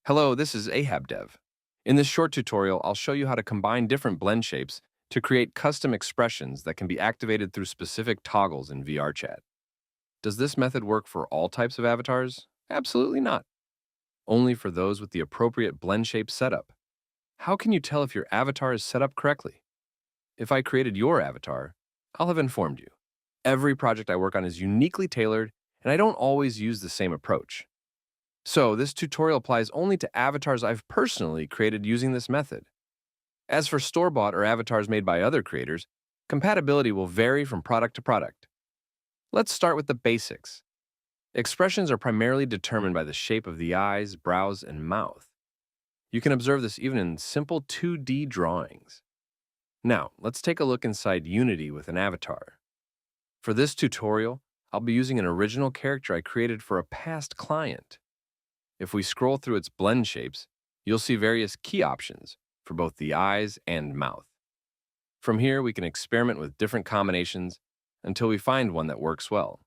Hello, this is Ahab Dev. In this short tutorial, I'll show you how to combine different blend shapes to create custom expressions that can be activated through specific toggles in VRChat. Does this method work for all types of avatars? Absolutely not. Only for those with the appropriate blend shape setup. How can you tell if your avatar is set up correctly? If I created your avatar, I'll have informed you. Every project I work on is uniquely tailored, and I don't always use the same approach. So, this tutorial applies only to avatars I've personally created using this method. As for store-bought or avatars made by other creators, compatibility will vary from product to product. Let's start with the basics. Expressions are primarily determined by the shape of the eyes, brows, and mouth. You can observe this even in simple 2D drawings. Now, let's take a look inside Unity with an avatar. For this tutorial, I'll be using an original character I created for a past client. If we scroll through its blend shapes, you'll see various key options for both the eyes and mouth. From here, we can experiment with different combinations until we find one that works well.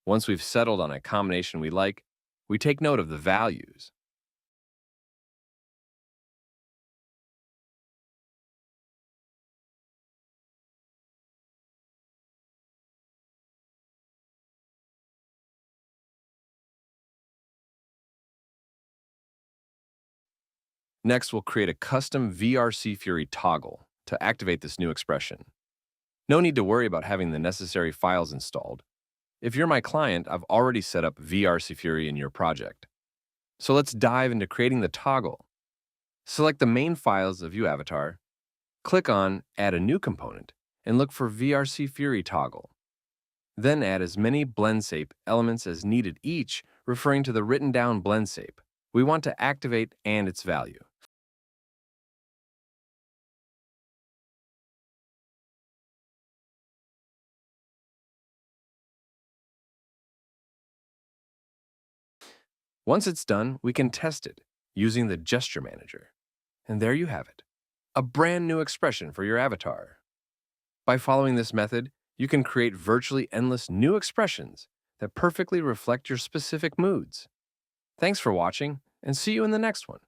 Once we've settled on a combination we like, we take note of the values. Next, we'll create a custom VRCFury toggle to activate this new expression. No need to worry about having the necessary files installed. If you're my client, I've already set up VRCFury in your project. So let's dive into creating the toggle. Select the main files of UAvatar, click on Add a new component, and look for VRCFury toggle. Then add as many blend shape elements as needed, each referring to the written down blend shape we want to activate and its value. Once it's done, we can test it using the gesture manager. And there you have it, a brand new expression for your avatar. By following this method, you can create virtually endless new expressions that perfectly reflect your specific moods. Thanks for watching, and see you in the next one.